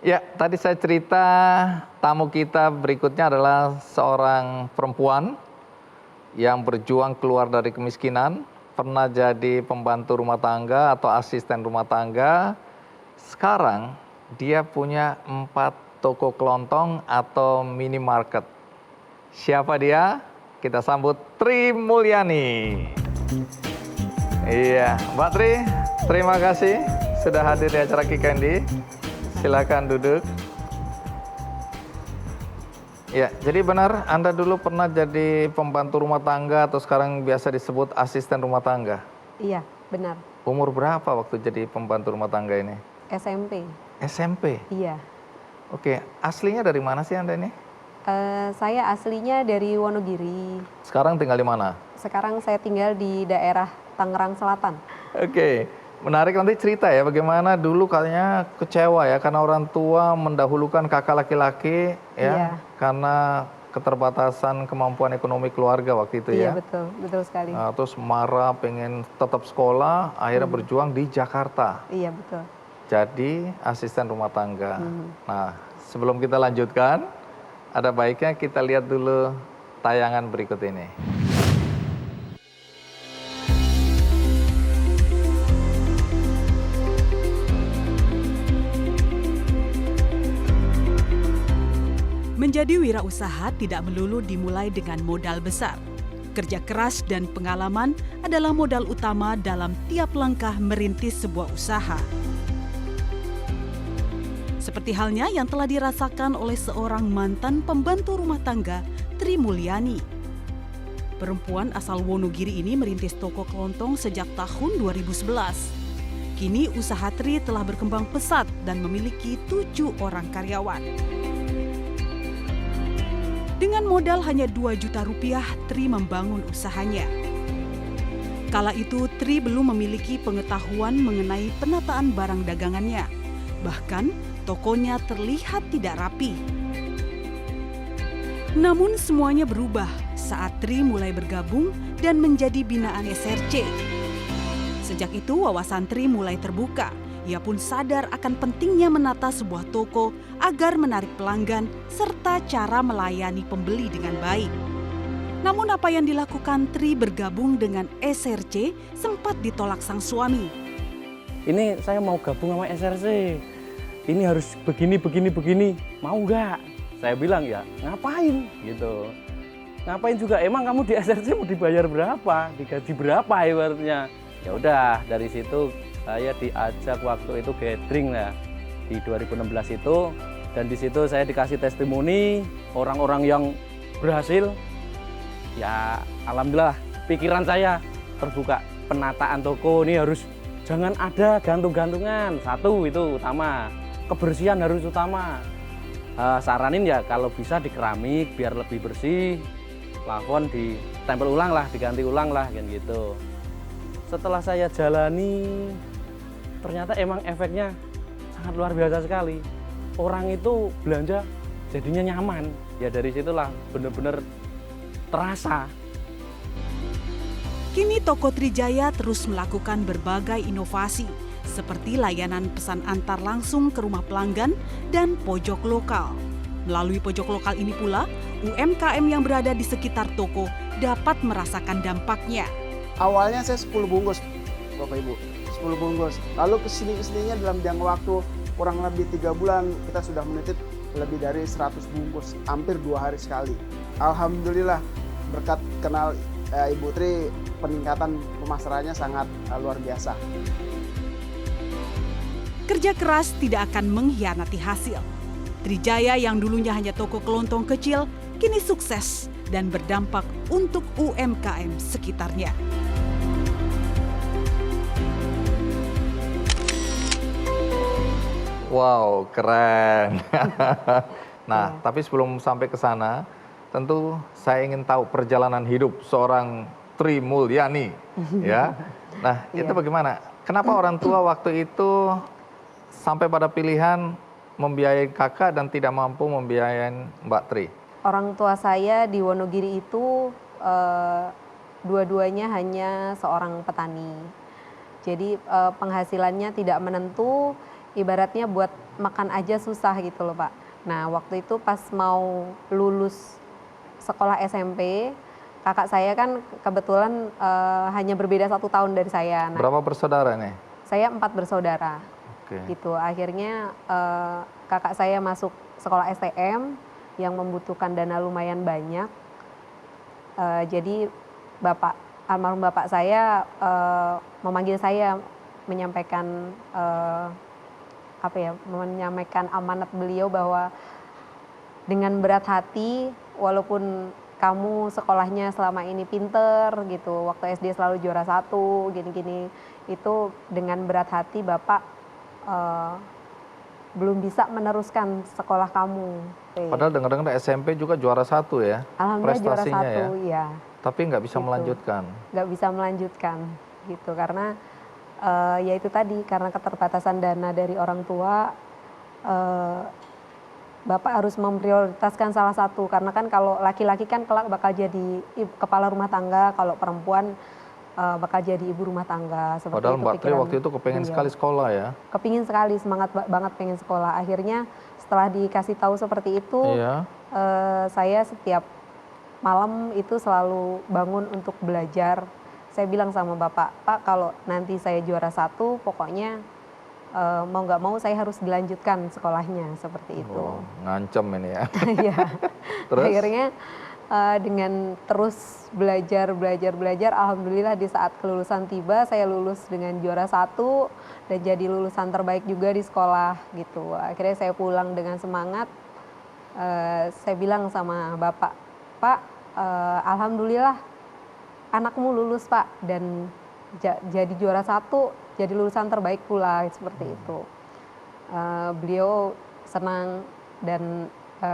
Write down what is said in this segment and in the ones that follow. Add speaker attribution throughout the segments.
Speaker 1: Ya, tadi saya cerita tamu kita berikutnya adalah seorang perempuan yang berjuang keluar dari kemiskinan, pernah jadi pembantu rumah tangga atau asisten rumah tangga. Sekarang dia punya 4 toko kelontong atau minimarket. Siapa dia? Kita sambut Tri Mulyani. Iya, Mbak Tri, terima kasih sudah hadir di acara Kikendi. Silakan duduk. Ya, jadi benar Anda dulu pernah jadi pembantu rumah tangga atau sekarang biasa disebut asisten rumah tangga.
Speaker 2: Iya, benar.
Speaker 1: Umur berapa waktu jadi pembantu rumah tangga ini?
Speaker 2: SMP.
Speaker 1: SMP?
Speaker 2: Iya.
Speaker 1: Oke, aslinya dari mana sih Anda ini?
Speaker 2: Saya aslinya dari Wonogiri.
Speaker 1: Sekarang tinggal di mana?
Speaker 2: Sekarang saya tinggal di daerah Tangerang Selatan.
Speaker 1: Oke, menarik nanti cerita ya bagaimana dulu katanya kecewa ya karena orang tua mendahulukan kakak laki-laki ya,
Speaker 2: Iya.
Speaker 1: karena keterbatasan kemampuan ekonomi keluarga waktu itu
Speaker 2: Iya,
Speaker 1: ya.
Speaker 2: betul sekali.
Speaker 1: Terus marah pengen tetap sekolah, akhirnya berjuang di Jakarta.
Speaker 2: Iya, betul.
Speaker 1: Jadi asisten rumah tangga. Nah, sebelum kita lanjutkan, ada baiknya kita lihat dulu tayangan berikut ini.
Speaker 3: Menjadi wirausaha tidak melulu dimulai dengan modal besar. Kerja keras dan pengalaman adalah modal utama dalam tiap langkah merintis sebuah usaha. Seperti halnya yang telah dirasakan oleh seorang mantan pembantu rumah tangga, Tri Mulyani. Perempuan asal Wonogiri ini merintis toko kelontong sejak tahun 2011. Kini usaha Tri telah berkembang pesat dan memiliki 7 orang karyawan. Dengan modal hanya 2 juta rupiah, Tri membangun usahanya. Kala itu, Tri belum memiliki pengetahuan mengenai penataan barang dagangannya. Bahkan, tokonya terlihat tidak rapi. Namun semuanya berubah saat Tri mulai bergabung dan menjadi binaan SRC. Sejak itu, wawasan Tri mulai terbuka. Ia pun sadar akan pentingnya menata sebuah toko agar menarik pelanggan serta cara melayani pembeli dengan baik. Namun apa yang dilakukan Tri bergabung dengan SRC sempat ditolak sang suami.
Speaker 4: Ini saya mau gabung sama SRC, ini harus begini, mau nggak? Saya bilang ya ngapain gitu. Ngapain juga, emang kamu di SRC mau dibayar berapa, digaji berapa ibaratnya. Ya udah, dari situ saya diajak waktu itu gathering lah di 2016 itu, dan di situ saya dikasih testimoni orang-orang yang berhasil. Ya alhamdulillah pikiran saya terbuka, penataan toko ini harus jangan ada gantung-gantungan, satu itu utama, kebersihan harus utama. Saranin ya kalau bisa di keramik biar lebih bersih, plafon ditempel ulang lah, diganti ulang lah kan gitu. Setelah saya jalani, ternyata emang efeknya sangat luar biasa sekali. Orang itu belanja jadinya nyaman. Ya dari situlah benar-benar terasa.
Speaker 3: Kini Toko Trijaya terus melakukan berbagai inovasi seperti layanan pesan antar langsung ke rumah pelanggan dan pojok lokal. Melalui pojok lokal ini pula, UMKM yang berada di sekitar toko dapat merasakan dampaknya.
Speaker 5: Awalnya saya 10 bungkus, Bapak Ibu, 10 bungkus. Lalu kesini-kesininya dalam jangka waktu kurang lebih 3 bulan, kita sudah menitip lebih dari 100 bungkus, hampir 2 hari sekali. Alhamdulillah, berkat kenal Ibu Tri, peningkatan pemasarannya sangat luar biasa.
Speaker 3: Kerja keras tidak akan mengkhianati hasil. Trijaya yang dulunya hanya toko kelontong kecil, kini sukses dan berdampak untuk UMKM sekitarnya.
Speaker 1: Wow, keren. Nah, tapi sebelum sampai ke sana, tentu saya ingin tahu perjalanan hidup seorang Tri Mulyani, ya. Nah, itu bagaimana? Kenapa orang tua waktu itu sampai pada pilihan membiayai kakak dan tidak mampu membiayai Mbak Tri?
Speaker 2: Orang tua saya di Wonogiri itu dua-duanya hanya seorang petani. Jadi penghasilannya tidak menentu. ibaratnya buat makan aja susah gitu loh Pak. Nah waktu itu pas mau lulus sekolah SMP, kakak saya kan kebetulan hanya berbeda 1 tahun dari saya. Nah,
Speaker 1: Berapa bersaudara nih?
Speaker 2: saya 4 bersaudara
Speaker 1: Oke.
Speaker 2: gitu. Akhirnya kakak saya masuk sekolah STM yang membutuhkan dana lumayan banyak. Jadi almarhum bapak saya memanggil saya menyampaikan menyampaikan amanat beliau bahwa dengan berat hati, walaupun kamu sekolahnya selama ini pinter gitu, waktu SD selalu juara 1, gini-gini, itu dengan berat hati bapak belum bisa meneruskan sekolah kamu.
Speaker 1: Padahal dengar-dengar SMP juga juara 1 ya,
Speaker 2: Alhamdulillah juara
Speaker 1: prestasinya
Speaker 2: 1, ya.
Speaker 1: tapi nggak bisa
Speaker 2: Gitu.
Speaker 1: melanjutkan.
Speaker 2: Nggak bisa melanjutkan gitu karena ya itu tadi, karena keterbatasan dana dari orang tua, bapak harus memprioritaskan salah satu, karena kan kalau laki-laki kan kelak bakal jadi kepala rumah tangga, kalau perempuan bakal jadi ibu rumah tangga. Seperti
Speaker 1: Padahal
Speaker 2: itu
Speaker 1: Mbak Tri
Speaker 2: pikiran
Speaker 1: waktu itu kepengen
Speaker 2: beliau.
Speaker 1: sekali sekolah ya.
Speaker 2: Kepingin sekali, semangat banget pengen sekolah. Akhirnya setelah dikasih tahu seperti itu,
Speaker 1: Iya.
Speaker 2: saya setiap malam itu selalu bangun untuk belajar. Saya bilang sama bapak, Pak kalau nanti saya juara 1, pokoknya mau nggak mau saya harus dilanjutkan sekolahnya, seperti itu.
Speaker 1: Oh, ngancem ini ya.
Speaker 2: Iya.
Speaker 1: Terus?
Speaker 2: Akhirnya dengan terus belajar, alhamdulillah di saat kelulusan tiba, saya lulus dengan juara 1 dan jadi lulusan terbaik juga di sekolah gitu. Akhirnya saya pulang dengan semangat. Saya bilang sama bapak, Pak, alhamdulillah anakmu lulus Pak, dan jadi juara 1, jadi lulusan terbaik pula, seperti itu. Beliau senang dan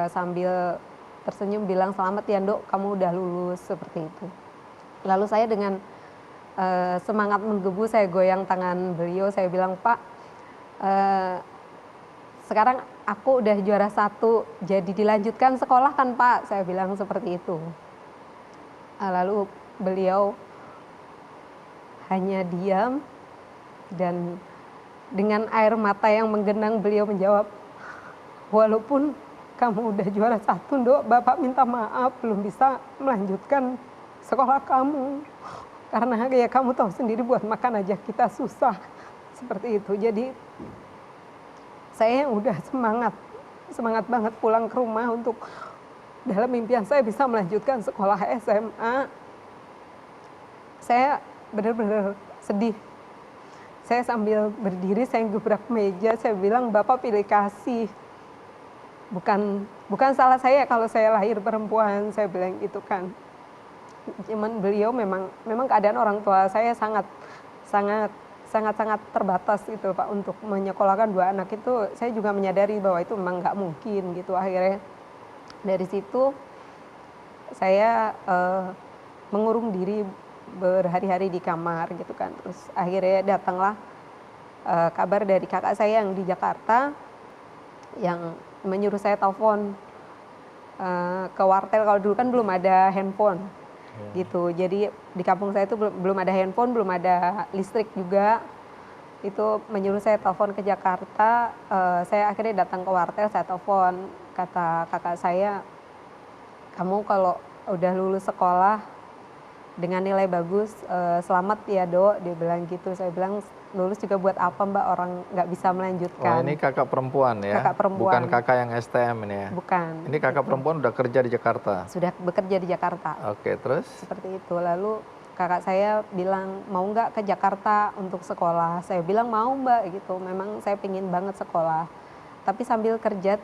Speaker 2: sambil tersenyum bilang, selamat ya Nduk, kamu udah lulus, seperti itu. Lalu saya dengan semangat menggebu, saya goyang tangan beliau, saya bilang, Pak, sekarang aku udah juara 1, jadi dilanjutkan sekolah kan Pak, saya bilang seperti itu. Lalu beliau hanya diam dan dengan air mata yang menggenang beliau menjawab, walaupun kamu udah juara 1 Nduk, Bapak minta maaf belum bisa melanjutkan sekolah kamu. Karena ya kamu tahu sendiri buat makan aja kita susah, seperti itu. Jadi saya yang udah semangat banget pulang ke rumah untuk dalam impian saya bisa melanjutkan sekolah SMA. Saya benar-benar sedih. Saya sambil berdiri, saya gebrak meja, saya bilang, Bapak pilih kasih. Bukan salah saya kalau saya lahir perempuan, saya bilang gitu kan. Cuman beliau memang keadaan orang tua saya sangat terbatas gitu Pak untuk menyekolahkan 2 anak itu. Saya juga menyadari bahwa itu memang nggak mungkin gitu. Akhirnya dari situ saya mengurung diri berhari-hari di kamar gitu kan. Terus akhirnya datanglah kabar dari kakak saya yang di Jakarta yang menyuruh saya telepon ke wartel. Kalau dulu kan belum ada handphone gitu. Jadi di kampung saya itu belum ada handphone, belum ada listrik juga. Itu menyuruh saya telepon ke Jakarta. Saya akhirnya datang ke wartel, saya telepon. Kata kakak saya, kamu kalau udah lulus sekolah dengan nilai bagus, selamat ya Dok, dia bilang gitu. Saya bilang, lulus juga buat apa Mbak, orang nggak bisa melanjutkan.
Speaker 1: Oh, ini kakak perempuan ya?
Speaker 2: Kakak perempuan.
Speaker 1: Bukan kakak yang STM ini ya?
Speaker 2: Bukan.
Speaker 1: Ini kakak perempuan udah kerja di Jakarta?
Speaker 2: Sudah bekerja di Jakarta.
Speaker 1: Oke, terus?
Speaker 2: Seperti itu. Lalu kakak saya bilang, mau nggak ke Jakarta untuk sekolah? Saya bilang mau Mbak gitu, memang saya pengen banget sekolah. Tapi sambil kerja,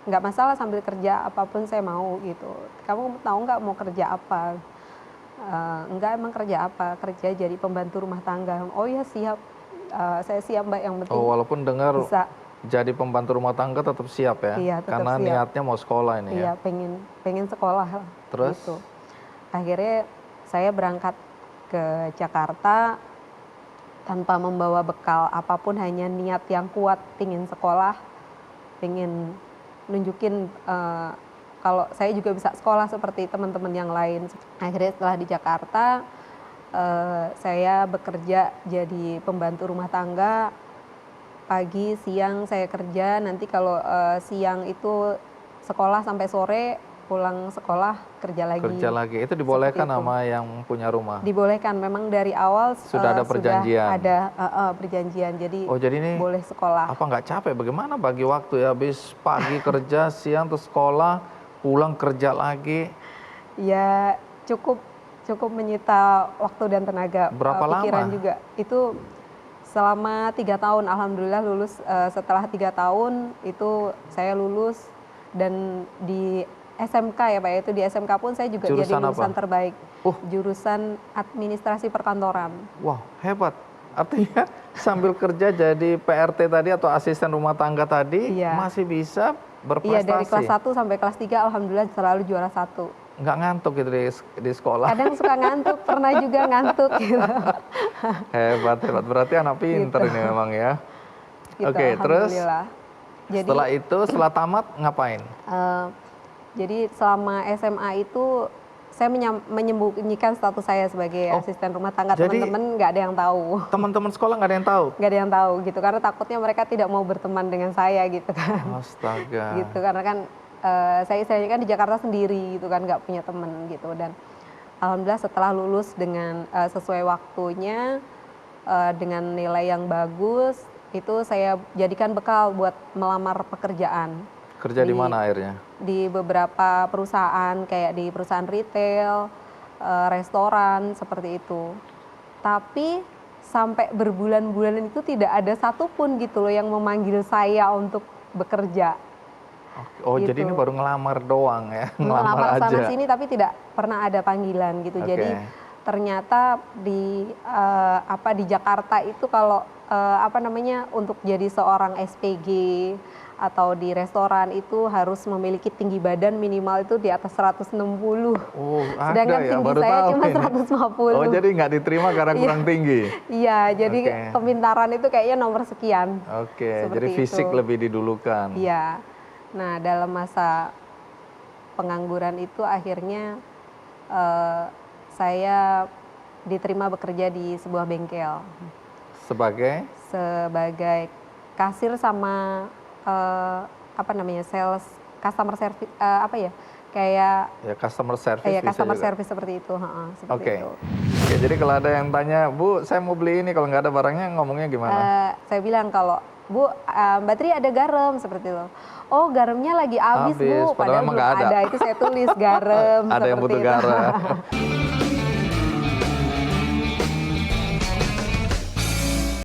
Speaker 2: nggak masalah sambil kerja, apapun saya mau gitu. Kamu tahu nggak mau kerja apa? Enggak, emang kerja apa? Kerja jadi pembantu rumah tangga. Oh ya siap, saya siap Mbak, yang penting
Speaker 1: Oh, walaupun dengar
Speaker 2: bisa.
Speaker 1: jadi pembantu rumah tangga tetap siap ya?
Speaker 2: Iya, tetap
Speaker 1: Karena
Speaker 2: siap.
Speaker 1: niatnya mau sekolah ini
Speaker 2: Iya,
Speaker 1: ya?
Speaker 2: pengen sekolah.
Speaker 1: Terus?
Speaker 2: Gitu. Akhirnya saya berangkat ke Jakarta tanpa membawa bekal apapun, hanya niat yang kuat, pengen sekolah, pengen nunjukin kalau saya juga bisa sekolah seperti teman-teman yang lain. Akhirnya setelah di Jakarta, saya bekerja jadi pembantu rumah tangga pagi, siang saya kerja. Nanti kalau siang itu sekolah sampai sore, pulang sekolah kerja lagi.
Speaker 1: Kerja lagi. Itu dibolehkan
Speaker 2: Seperti itu.
Speaker 1: sama yang punya rumah?
Speaker 2: Dibolehkan, memang dari awal
Speaker 1: Sudah ada perjanjian?
Speaker 2: Sudah ada perjanjian, jadi,
Speaker 1: Oh, jadi ini
Speaker 2: boleh sekolah.
Speaker 1: apa nggak capek? Bagaimana bagi waktu ya? Habis pagi kerja, siang terus sekolah, pulang kerja lagi.
Speaker 2: Ya cukup menyita waktu dan tenaga.
Speaker 1: Berapa
Speaker 2: Pikiran
Speaker 1: lama?
Speaker 2: juga. Itu selama 3 tahun, alhamdulillah lulus. Setelah 3 tahun itu saya lulus, dan di SMK ya Pak, itu di SMK pun saya juga jadi
Speaker 1: Jurusan
Speaker 2: lulusan
Speaker 1: apa?
Speaker 2: terbaik.
Speaker 1: Oh.
Speaker 2: Jurusan administrasi perkantoran.
Speaker 1: Wah, hebat. Artinya sambil kerja jadi PRT tadi atau asisten rumah tangga tadi,
Speaker 2: Iya.
Speaker 1: masih bisa berprestasi.
Speaker 2: Iya, dari kelas 1 sampai kelas 3 alhamdulillah selalu juara 1.
Speaker 1: Nggak ngantuk gitu di sekolah.
Speaker 2: Kadang suka ngantuk, pernah juga ngantuk gitu.
Speaker 1: Hebat. Berarti anak pinter
Speaker 2: Gitu.
Speaker 1: ini memang ya.
Speaker 2: Gitu,
Speaker 1: Oke, terus
Speaker 2: alhamdulillah. Jadi,
Speaker 1: setelah itu, setelah tamat ngapain?
Speaker 2: jadi selama SMA itu saya menyembunyikan status saya sebagai
Speaker 1: Oh,
Speaker 2: asisten rumah tangga.
Speaker 1: jadi-
Speaker 2: Teman-teman nggak ada yang tahu.
Speaker 1: Teman-teman sekolah nggak ada yang tahu?
Speaker 2: Nggak ada yang tahu gitu, karena takutnya mereka tidak mau berteman dengan saya gitu kan.
Speaker 1: Astaga.
Speaker 2: Gitu, karena kan saya istilahnya kan di Jakarta sendiri gitu kan, nggak punya teman gitu. Dan alhamdulillah setelah lulus dengan sesuai waktunya, dengan nilai yang bagus, itu saya jadikan bekal buat melamar pekerjaan.
Speaker 1: Kerja di mana akhirnya?
Speaker 2: Di beberapa perusahaan, kayak di perusahaan retail, restoran, seperti itu. Tapi sampai berbulan-bulan itu tidak ada satupun gitu loh yang memanggil saya untuk bekerja.
Speaker 1: Oh,
Speaker 2: Gitu.
Speaker 1: jadi ini baru ngelamar doang ya?
Speaker 2: Melamar
Speaker 1: Ngelamar
Speaker 2: sana
Speaker 1: aja.
Speaker 2: sini tapi tidak pernah ada panggilan gitu.
Speaker 1: Oke.
Speaker 2: Jadi ternyata di di Jakarta itu kalau untuk jadi seorang SPG atau di restoran itu harus memiliki tinggi badan minimal itu di atas 160.
Speaker 1: Oh, ada
Speaker 2: Sedangkan
Speaker 1: ya?
Speaker 2: tinggi
Speaker 1: Baru
Speaker 2: saya
Speaker 1: tahu
Speaker 2: cuma
Speaker 1: ini.
Speaker 2: 150.
Speaker 1: Oh, jadi nggak diterima karena
Speaker 2: Iya.
Speaker 1: kurang tinggi?
Speaker 2: Iya, jadi
Speaker 1: Oke.
Speaker 2: kepintaran itu kayaknya nomor sekian.
Speaker 1: Oke,
Speaker 2: Seperti
Speaker 1: jadi fisik
Speaker 2: itu.
Speaker 1: lebih didulukan.
Speaker 2: Iya. Nah, dalam masa pengangguran itu akhirnya saya diterima bekerja di sebuah bengkel
Speaker 1: Sebagai?
Speaker 2: sebagai kasir sama sales, customer service, kayak
Speaker 1: Ya, customer service
Speaker 2: kayak
Speaker 1: bisa
Speaker 2: customer
Speaker 1: juga.
Speaker 2: service seperti itu, seperti
Speaker 1: Oke.
Speaker 2: itu.
Speaker 1: Oke, jadi kalau ada yang tanya, Bu, saya mau beli ini, kalau nggak ada barangnya ngomongnya gimana?
Speaker 2: Saya bilang kalau Bu, Mbak Tri ada garam, seperti itu. Oh, garamnya lagi habis Bu,
Speaker 1: Habis, padahal emang
Speaker 2: belum
Speaker 1: nggak ada.
Speaker 2: ada. Itu saya tulis garam.
Speaker 1: Ada yang
Speaker 2: seperti
Speaker 1: butuh
Speaker 2: itu.
Speaker 1: garam.